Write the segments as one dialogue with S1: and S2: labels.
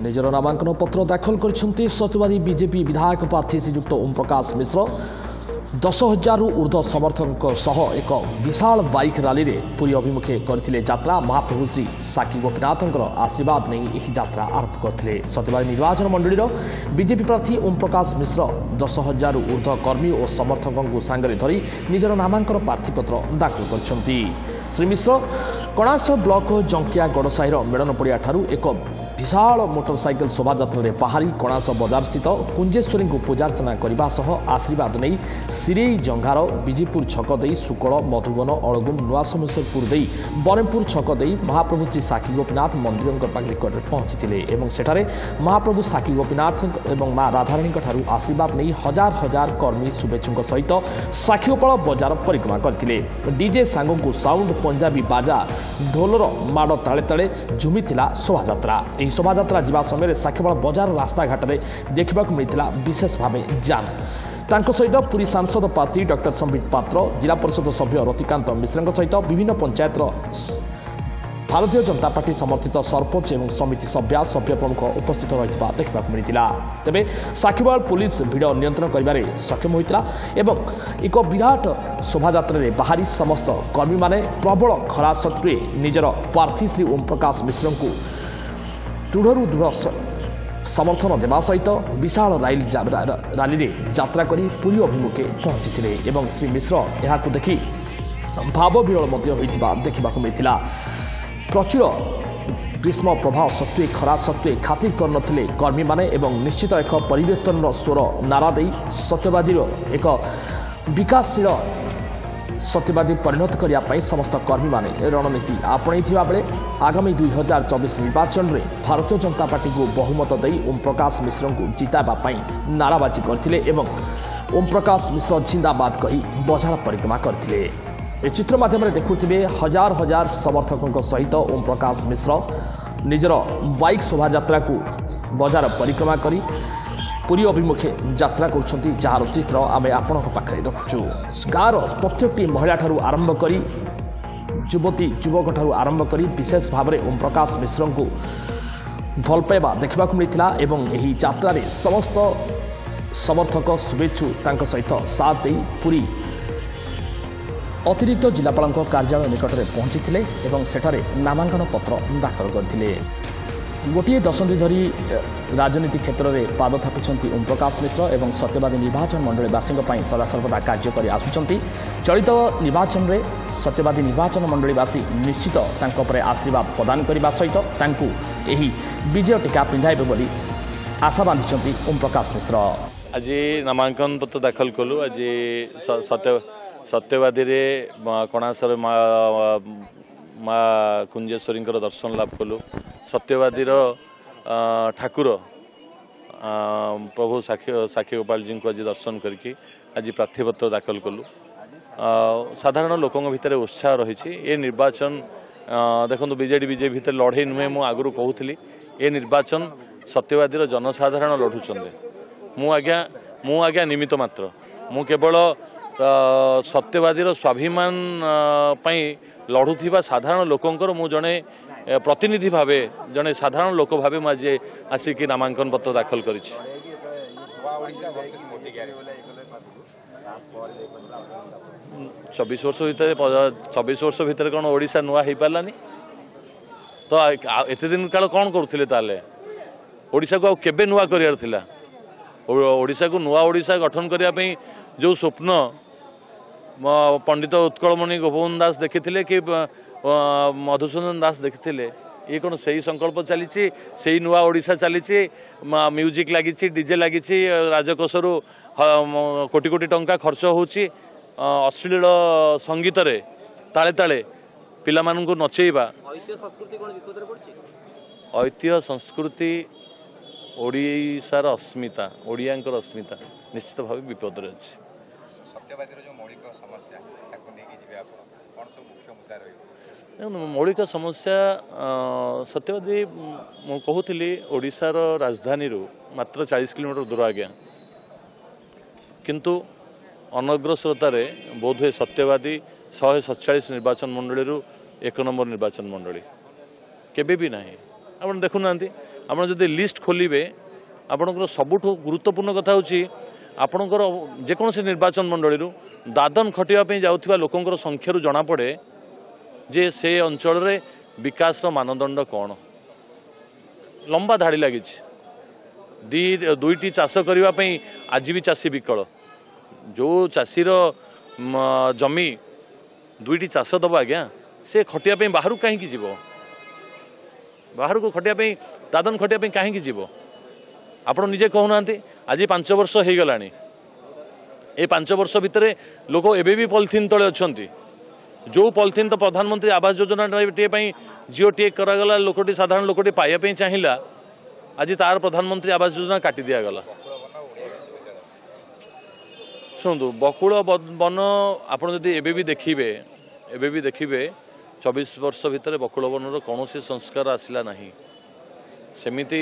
S1: निजर नामांकन पत्र दाखल कर सत्यवादी बीजेपी विधायक प्रार्थी श्रीजुक्त ओम प्रकाश मिश्र 10,000 रु ऊर्ध्व समर्थकों सह एक विशाल बाइक रैली में पुरी अभिमुखे करथिले यात्रा। महाप्रभु श्री साकी गोपीनाथंकर आशीर्वाद नहीं यह यात्रा आरंभ करथिले। सत्यवादी निर्वाचन मंडलीर बीजेपी प्रार्थी ओम प्रकाश मिश्र 10,000 रु ऊर्ध्व कर्मी और समर्थकों सांगरे धरी निजर नामांकन प्रार्थीपत्र दाखल करछंती। श्री मिश्र कणास ब्लॉक जंकिया गड़साहीर मेड़न पड़िया ठारू एक विशाल मोटरसाइकेल शोभायात्रा रे बाहरी कणास बजार स्थित कुंजेश्वरी को पूजार्चना करने सह आशीर्वाद नहीं सिरेई जंघार विजीपुर छक दे सुकल मधुबन अड़गुम नुआ समेश्वरपुर दे बनेपुर छक दे महाप्रभु श्री साकी गोपीनाथ मंदिर निकट में पहुंची सेठारे महाप्रभु साकी गोपीनाथ और माँ राधाराणी ठारू आशीर्वाद नहीं हजार हजार कर्मी शुभेच्छुओं सहित साखीगोपाल बजार परिक्रमा करते। डीजे सांगों को साउंड पंजाबी बाजा ढोलर माड़ ताले ताले झुमी शोभायात्रा। शोभायात्रा जावा समय साखीगोपाल बजार रास्ता घाट में देखा मिलता विशेष भाव जाम। तांको सहित पुरी सांसद प्रार्थी डॉक्टर संबित पात्र जिला परिषद सभ्य रतिकांत मिश्र सहित विभिन्न पंचायतर भारतीय जनता पार्टी समर्थित सरपंच और समिति सभ्य प्रमुख उपस्थित रही देखा मिलता। तेबे साखीगोपाल पुलिस भिड़ नियंत्रण कर सक्षम होता एवं एक विराट शोभायात्रा रे बाहरी समस्त कर्मी माने प्रबल खरा सत्वे निजर प्रार्थी श्री ओम प्रकाश मिश्र को दृढ़ दृढ़ समर्थन देवा सहित विशाल रैली रे यात्रा करी पुरी अभिमुखे पहुंची एवं श्री मिश्र यह देखि भाव विहल देखा मिलता। प्रचुर ग्रीष्म प्रभाव सत्वे खरा सत्वे खातिर करनथिले कर्मी माने एवं निश्चित एक परिवर्तन स्वर नारा दे सत्यवादी एक विकासशील सत्यवादी परिणत करने समस्त कर्मी माने रणनीति आपणई बेले आगामी 2024 निर्वाचन में भारतीय जनता पार्टी को बहुमत दे ओम प्रकाश मिश्र को जिताबा नाराबाजी करथिले एवं ओम प्रकाश मिश्र जिंदाबाद कही बजार परिक्रमा करथिले। ए चित्र माध्यम देखुथिबे हजार हजार समर्थकों सहित ओम प्रकाश मिश्र निजर बाइक शोभायात्रा को बजार परिक्रमा करी पुरी अभिमुखे यात्रा कर जार चित्र आम आपण पाखे रखुचु। गाँव प्रत्येक महिला ठारू आरंभ करी युवती युवक ठारू आरंभ करी विशेष भाव में ओम प्रकाश मिश्र को भल पाइबा देखा मिलता एवं यही यात्रा रे समस्त समर्थक शुभेच्छु तांको सहित साथ दे पुरी अतिरिक्त जिलापाल कार्यालय निकट में पहुंची एवं सेठारे नामांकन पत्र दाखल करथिले। गोटे दशंधि धरी राजनीति क्षेत्र में पाद थापिछंती ओम प्रकाश मिश्र एवं सत्यवादी निर्वाचन मंडलीवासी सदासर्वदा कार्य कर आसुचंती। चलित निर्वाचन में सत्यवादी निर्वाचन मंडलीवासी निश्चित तांको परे आशीर्वाद प्रदान करने सहित तांकु एही विजय टीका पिंधाइबे बोली आशा बांधिछंती ओम प्रकाश मिश्र।
S2: आज नामांकन पत्र दाखल कलु। आज सत्यवादी रे कणासर माँ कुंजेश्वरी दर्शन लाभ कलु। सत्यवादी ठाकुर प्रभु साखी गोपाल जी को आज दर्शन करके आज प्रार्थीपत्र दाखल कलु। साधारण लोकों भितर उत्साह रही। ये निर्वाचन देखो बीजेडी बीजेपी भितर लड़े नुहे मु आगु कहूली ये निर्वाचन सत्यवादी जनसाधारण लड़ुचंदे। मु आज्ञा निमित्त मात्र मु केवल सत्यवादी स्वाभिमान लड़ुवा साधारण लोकंर मु जड़े प्रतिनिधि भावे जड़े साधारण लोक भावे मुझे आसिक नामांकन पत्र दाखल कर 24 वर्ष भितर कौन ओडिशा नुआ हो पारानी तो एत दिन काल कौन करुले ताले ओडिशा को केबे नुआ करियार थिला। ओडिशा को नुआ ओडिशा गठन करने जो स्वप्न पंडित उत्कलमणि गोपबंधु दास देखी कि मधुसूदन दास देखी ये कौन से ही संकल्प चली से नुआ ओडिशा चली म्यूजिक लगी डीजे लगी राजकोषर कोटी कोटी टंका खर्च होची अश्लील संगीत रे ताले ताले पिला मानू नचेबा ऐतिह्य संस्कृति ओडिशार अस्मिता ओडियांकर अस्मिता निश्चित भाव विपद रे अछि। मौलिक समस्या सत्यवादी मु कहूली ओडिशार राजधानी मात्र 40 किलोमीटर दूर आज्ञा किंतु अनग्रसरतार बोधहुए सत्यवादी 147 निर्वाचन मंडली 1 नंबर निर्वाचन मंडली केबे भी ना आप देखुना ଆପଣ ଯଦି লিস্ট খোলিবে ଆପଣଙ୍କର ସବୁଠୁ ଗୁରୁତ୍ୱପୂର୍ଣ୍ଣ କଥା ହେଉଛି ଆପଣଙ୍କର ଯେକୌଣସି ନିର୍ବାଚନ ମଣ୍ଡଳୀରୁ ଦାଦନ ଖଟିବା ପାଇଁ ଯାଉଥିବା ଲୋକଙ୍କର ସଂଖ୍ୟାରୁ ଜଣାପଡ଼େ ଯେ ସେ ଅଞ୍ଚଳରେ ବିକାଶର ମାନଦଣ୍ଡ କ'ଣ। ଲମ୍ବା ଧାଡ଼ି ଲାଗିଛି। ଦୁଇଟି ଚାଷ କରିବା ପାଇଁ ଆଜି ବି ଚାଷୀ ବିକଳ। ଯେଉଁ ଚାଷୀର ଜମି ଦୁଇଟି ଚାଷ ଦେବ ଆଜ୍ଞା, ସେ ଖଟିବା ପାଇଁ ବାହାରକୁ କାହିଁକି ଯିବ? ବାହାରକୁ ଖଟିବା ପାଇଁ ଦାଦନ ଖଟିବା ପାଇଁ କାହିଁକି ଯିବ? ଆପଣ ନିଜେ କହୁନାହାନ୍ତି। ଆଜି 5 ବର୍ଷ ହେଇଗଲାଣି। ଏ 5 ବର୍ଷ ଭିତରେ ଲୋକ ଏବେ ବି ପଲିଥିନ୍ ତଳେ ଅଛନ୍ତି। ଯେଉଁ ପଲିଥିନ୍ ତ ପ୍ରଧାନମନ୍ତ୍ରୀ ଆବାସ ଯୋଜନାଟିଏ ପାଇଁ ଜିଓଟିଏ କରାଗଲା, ଲୋକଟି ସାଧାରଣ ଲୋକଟି ପାଇବା ପାଇଁ ଚାହିଁଲା, ଆଜି ତାର ପ୍ରଧାନମନ୍ତ୍ରୀ ଆବାସ ଯୋଜନା କାଟି ଦିଆଗଲା। ଶୁଣନ୍ତୁ, ବକୁଳ ବନ ଆପଣ ଯଦି ଏବେ ବି ଦେଖିବେ 24 ବର୍ଷ ଭିତରେ ବକୁଳ ବନର କୌଣସି ସଂସ୍କାର ଆସିଲା ନାହିଁ। ସେମିତି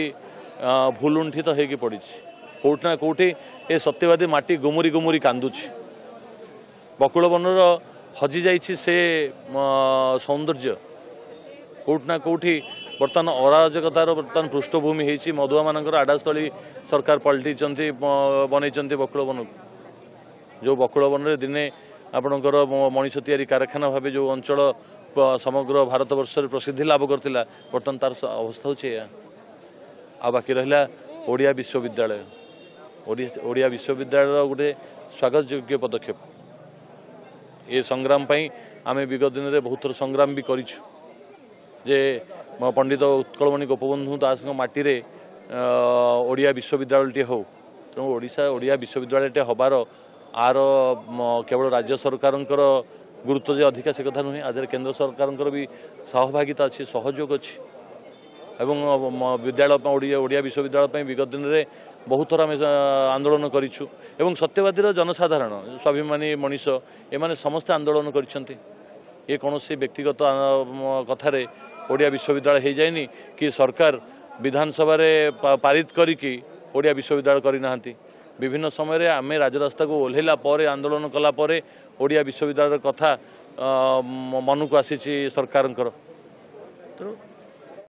S2: ଭୁଲୁଣ୍ଠିତ ହେଇକି ପଡ଼ିଛି। କେଉଁଠି ନା କେଉଁଠି ଏ ସତ୍ୟବାଦୀ ମାଟି ଗୁମୁରି ଗୁମୁରି କାନ୍ଦୁଛି। ବକୁଳ ବନର ହଜିଯାଇଛି ସେ ସୌନ୍ଦର୍ଯ୍ୟ। କେଉଁଠି ନା କେଉଁଠି ବର୍ତ୍ତମାନ ଅରାଜକତାର ବର୍ତ୍ତମାନ ପୃଷ୍ଠଭୂମି ହେଇଛି। ମଧୁଆମାନଙ୍କର ଆଡ଼ାସ୍ଥଳୀ ସରକାର ପଲଟିଛନ୍ତି, ବନେଇଛନ୍ତି ବକୁଳ ବନକୁ। ଯେଉଁ ବକୁଳ ବନରେ ଦିନେ ଆପଣଙ୍କର ମଣିଷ ତିଆରି କାରଖାନା ଭାବେ ଯେଉଁ ଅଞ୍ଚଳ ସମଗ୍ର ଭାରତବର୍ଷରେ ପ୍ରସିଦ୍ଧି ଲାଭ କରିଥିଲା, ବର୍ତ୍ତମାନ ତାର ଅବସ୍ଥା ହେଉଛି ଏହା। ଆଉ ବାକି ରହିଲା ଓଡ଼ିଆ ବିଶ୍ୱବିଦ୍ୟାଳୟ। ଓଡ଼ିଆ ବିଶ୍ୱବିଦ୍ୟାଳୟର ଗୋଟେ ସ୍ୱାଗତଯୋଗ୍ୟ ପଦକ୍ଷେପ। ଏ ସଂଗ୍ରାମ ପାଇଁ ଆମେ ବିଗତ ଦିନରେ ବହୁତ ଥର ସଂଗ୍ରାମ ବି କରିଛୁ ଯେ ପଣ୍ଡିତ ଉତ୍କଳମଣି ଗୋପବନ୍ଧୁ ଦାସଙ୍କ ମାଟିରେ ଓଡ଼ିଆ ବିଶ୍ୱବିଦ୍ୟାଳୟଟିଏ ହେଉ। ତେଣୁ ଓଡ଼ିଆ ବିଶ୍ୱବିଦ୍ୟାଳୟଟିଏ ହେବାର ଆର କେବଳ ରାଜ୍ୟ ସରକାରଙ୍କର ଗୁରୁତ୍ୱ ଯେ ଅଧିକା ସେ କଥା ନୁହେଁ, ଆଦେହରେ କେନ୍ଦ୍ର ସରକାରଙ୍କର ବି ସହଭାଗିତା ଅଛି, ସହଯୋଗ ଅଛି। ଏବଂ ବିଦ୍ୟାଳୟ ଓଡ଼ିଆ ବିଶ୍ୱବିଦ୍ୟାଳୟ ପାଇଁ ବିଗତ ଦିନରେ ବହୁତ ଥର ଆମେ ଆନ୍ଦୋଳନ କରିଛୁ। ଏବଂ ସତ୍ୟବାଦୀର ଜନସାଧାରଣ, ସ୍ୱାଭିମାନୀ ମଣିଷ, ଏମାନେ ସମସ୍ତେ ଆନ୍ଦୋଳନ କରିଛନ୍ତି। ଏ କୌଣସି ବ୍ୟକ୍ତିଗତ କଥାରେ ଓଡ଼ିଆ ବିଶ୍ୱବିଦ୍ୟାଳୟ ହେଇଯାଇନି କି ସରକାର ବିଧାନସଭାରେ ପାରିତ କରିକି ଓଡ଼ିଆ ବିଶ୍ୱବିଦ୍ୟାଳୟ କରିନାହାନ୍ତି। ବିଭିନ୍ନ ସମୟରେ ଆମେ ରାଜରାସ୍ତାକୁ ଓହ୍ଲାଇଲା ପରେ, ଆନ୍ଦୋଳନ କଲା ପରେ ଓଡ଼ିଆ ବିଶ୍ୱବିଦ୍ୟାଳୟର କଥା ମନକୁ ଆସିଛି ସରକାରଙ୍କର। ତେଣୁ